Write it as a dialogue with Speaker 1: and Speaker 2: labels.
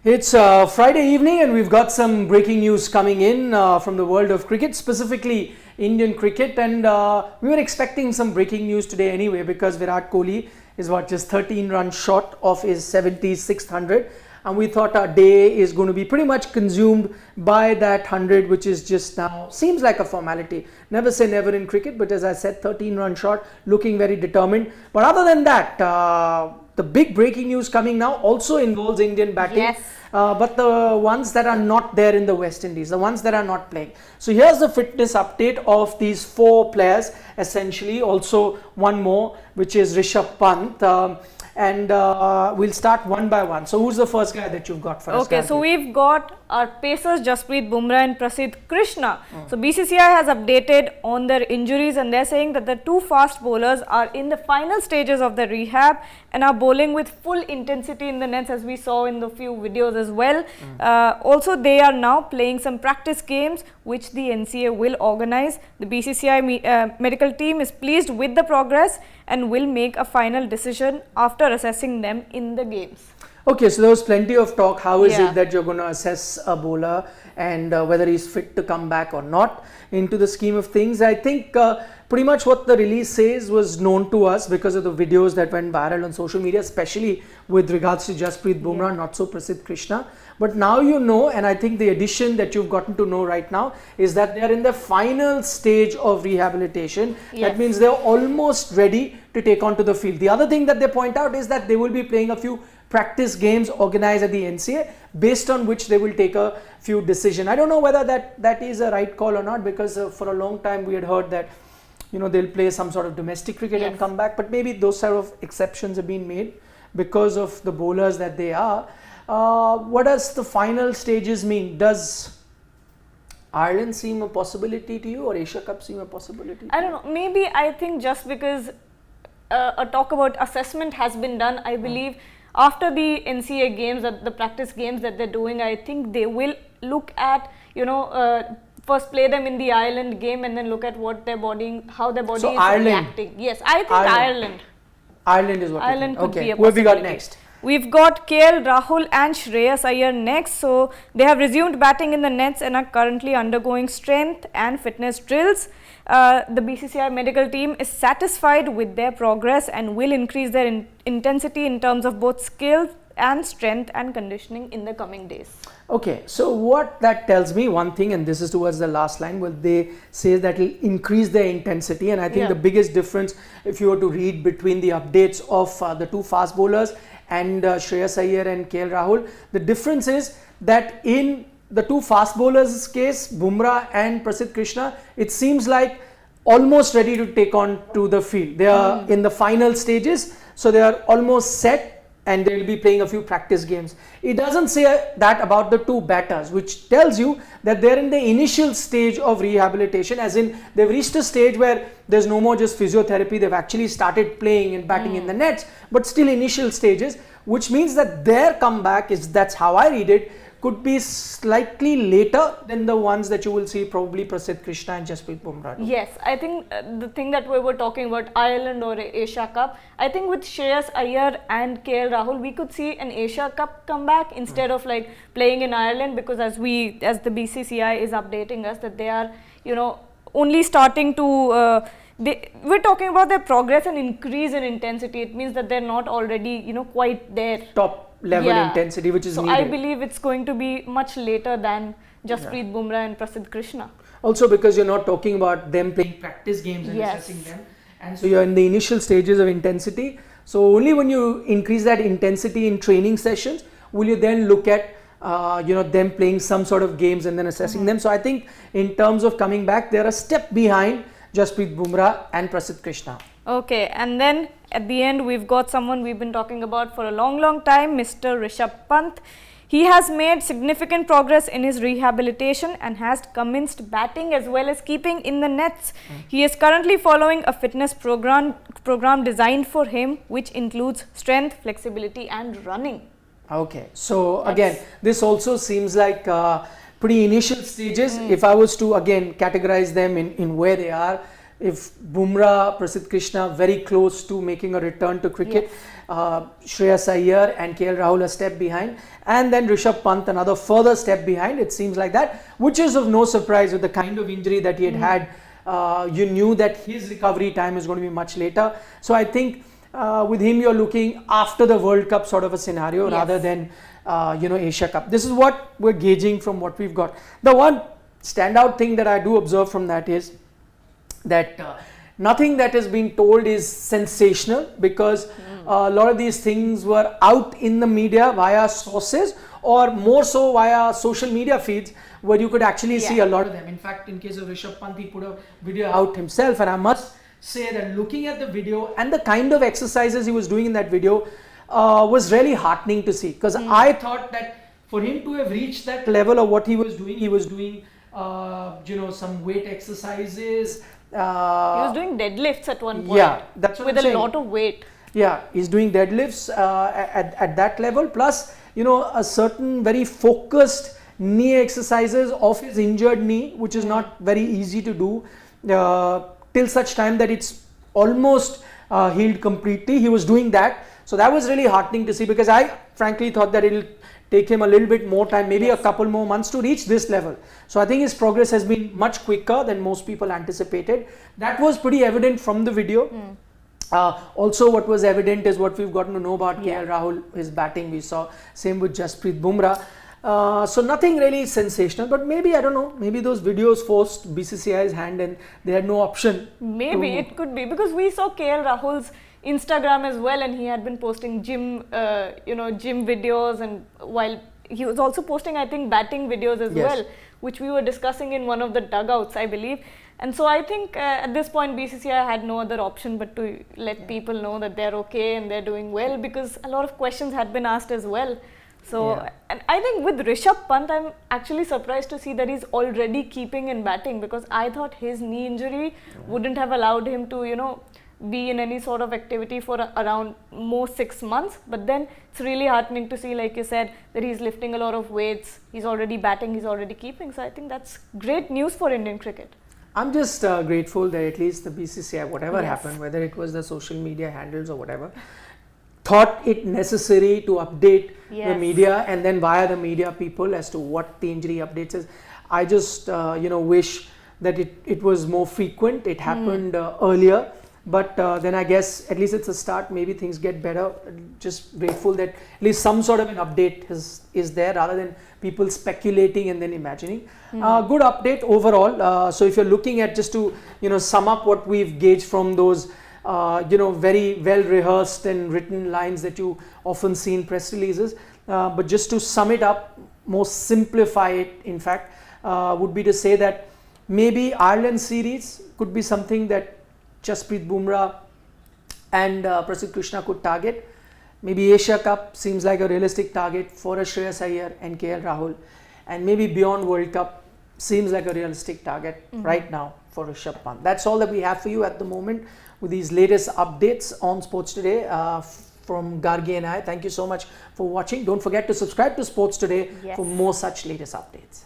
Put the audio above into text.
Speaker 1: It's Friday evening and we've got some breaking news coming in from the world of cricket, specifically Indian cricket, and we were expecting some breaking news today anyway because Virat Kohli is just 13 runs short of his 76th 100, and we thought our day is going to be pretty much consumed by that 100, which is just now seems like a formality. Never say never in cricket, but as I said, 13 runs short, looking very determined. But other than that, the big breaking news coming now also involves Indian batting.
Speaker 2: Yes.
Speaker 1: But the ones that are not there in the West Indies, the ones that are not playing. So here's the fitness update of these 4 players, essentially. Also one more, which is Rishabh Pant. And we'll start one by one. So who's the first guy that you've got for us?
Speaker 2: Okay, so we've got our pacers Jasprit Bumrah and Prasidh Krishna. So BCCI has updated on their injuries and they're saying that the 2 fast bowlers are in the final stages of the rehab and are bowling with full intensity in the nets, as we saw in the few videos as well. Also, they are now playing some practice games which the NCA will organize. The BCCI medical team is pleased with the progress and will make a final decision after assessing them in the games.
Speaker 1: Okay, so there was plenty of talk. How is it that you're going to assess a bowler and whether he's fit to come back or not into the scheme of things? I think pretty much what the release says was known to us because of the videos that went viral on social media, especially with regards to Jasprit Bumrah, not so Prasidh Krishna. But now you know, and I think the addition that you've gotten to know right now is that they are in the final stage of rehabilitation. That means they're almost ready to take on to the field. The other thing that they point out is that they will be playing a few practice games organized at the NCA, based on which they will take a few decisions. I don't know whether that is a right call or not, because for a long time we had heard that they'll play some sort of domestic cricket and come back, but maybe those sort of exceptions have been made because of the bowlers that they are. What does the final stages mean? Does Ireland seem a possibility to you, or Asia Cup seem a possibility?
Speaker 2: I don't know, maybe I think just because a talk about assessment has been done, I believe after the NCA games, the practice games that they're doing, I think they will look at, first play them in the Ireland game and then look at what how their body is reacting. Yes, I think Ireland.
Speaker 1: Ireland is what
Speaker 2: Ireland could be a possibility.
Speaker 1: Who have we got next?
Speaker 2: We've got Rahul and Shreyas Iyer next. So they have resumed batting in the nets and are currently undergoing strength and fitness drills. The BCCI medical team is satisfied with their progress and will increase their intensity in terms of both skill and strength and conditioning in the coming days.
Speaker 1: Okay, so what that tells me, one thing, and this is towards the last line, well, they say that it will increase their intensity, and I think the biggest difference, if you were to read between the updates of the 2 fast bowlers and Shreyas Iyer and Rahul, the difference is that in the 2 fast bowlers case, Bumrah and Prasidh Krishna, it seems like almost ready to take on to the field. They are in the final stages, so they are almost set and they will be playing a few practice games. It doesn't say that about the 2 batters, which tells you that they're in the initial stage of rehabilitation, as in they've reached a stage where there's no more just physiotherapy. They've actually started playing and batting in the nets, but still initial stages, which means that their comeback is, that's how I read it, could be slightly later than the ones that you will see probably Prasidh Krishna and Jasprit Bumrah.
Speaker 2: Yes, I think the thing that we were talking about, Ireland or Asia Cup, I think with Shreyas Iyer and Rahul, we could see an Asia Cup comeback instead of like playing in Ireland, because as the BCCI is updating us that they are, only starting to we're talking about their progress and increase in intensity. It means that they're not already, quite there.
Speaker 1: Top level intensity, which is needed.
Speaker 2: I believe it's going to be much later than Jasprit Bumrah and Prasidh Krishna.
Speaker 1: Also because you're not talking about them playing practice games and assessing them. And so you're in the initial stages of intensity. So only when you increase that intensity in training sessions will you then look at them playing some sort of games and then assessing them. So I think in terms of coming back, they're a step behind Jasprit Bumrah and Prasidh Krishna.
Speaker 2: Okay, and then at the end we've got someone we've been talking about for a long time, Mr. Rishabh Pant. He has made significant progress in his rehabilitation and has commenced batting as well as keeping in the nets. He is currently following a fitness program designed for him, which includes strength, flexibility and running.
Speaker 1: Okay, so again, this also seems like pretty initial stages. If I was to again categorize them in where they are, if Bumrah, Prasidh Krishna very close to making a return to cricket, Shreyas Iyer and KL Rahul a step behind, and then Rishabh Pant another further step behind, it seems like that, which is of no surprise with the kind of injury that he had had. You knew that his recovery time is going to be much later. So I think with him you're looking after the World Cup sort of a scenario rather than Asia Cup. This is what we're gauging from what we've got. The one standout thing that I do observe from that is that nothing that has been told is sensational, because a lot of these things were out in the media via sources, or more so via social media feeds, where you could actually see a lot of them. In fact, in case of Rishabh Pant, he put a video out himself, and I must say that looking at the video and the kind of exercises he was doing in that video was really heartening to see, because I thought that for him to have reached that level of what he was doing some weight exercises.
Speaker 2: He was doing deadlifts at one point.
Speaker 1: Yeah, that's what
Speaker 2: with
Speaker 1: I'm saying.
Speaker 2: A lot of weight.
Speaker 1: Yeah, he's doing deadlifts at that level, plus a certain very focused knee exercises of his injured knee, which is not very easy to do till such time that it's almost healed completely. He was doing that, so that was really heartening to see, because I frankly thought that it'll take him a little bit more time, maybe a couple more months to reach this level. So I think his progress has been much quicker than most people anticipated. That was pretty evident from the video. Also, what was evident is what we've gotten to know about KL Rahul, his batting. We saw same with Jasprit Bumrah. So nothing really sensational, but maybe, I don't know, maybe those videos forced BCCI's hand and they had no option.
Speaker 2: Maybe it could be, because we saw KL Rahul's Instagram as well, and he had been posting gym videos, and while he was also posting, I think, batting videos as well, which we were discussing in one of the dugouts, I believe. And so I think at this point BCCI had no other option but to let people know that they're okay and they're doing well, because a lot of questions had been asked as well. So, and I think with Rishabh Pant, I'm actually surprised to see that he's already keeping in batting, because I thought his knee injury wouldn't have allowed him to, be in any sort of activity for around more 6 months. But then it's really heartening to see, like you said, that he's lifting a lot of weights, he's already batting, he's already keeping. So I think that's great news for Indian cricket.
Speaker 1: I'm just grateful that at least the BCCI, whatever happened, whether it was the social media handles or whatever, thought it necessary to update the media, and then via the media people as to what the injury updates is. I just wish that it was more frequent, it happened earlier. But then I guess at least it's a start. Maybe things get better. Just grateful that at least some sort of an update is there, rather than people speculating and then imagining. Good update overall. So if you're looking at, just to sum up what we've gauged from those very well rehearsed and written lines that you often see in press releases, but just to sum it up, more simplify it, in fact, would be to say that maybe Ireland series could be something that Jasprit Bumrah and Prasidh Krishna could target. Maybe Asia Cup seems like a realistic target for a Shreyas Iyer and KL Rahul, and maybe beyond World Cup seems like a realistic target right now for Rishabh Pant. That's all that we have for you at the moment with these latest updates on Sports Today from Gargi and I. Thank you so much for watching. Don't forget to subscribe to Sports Today for more such latest updates.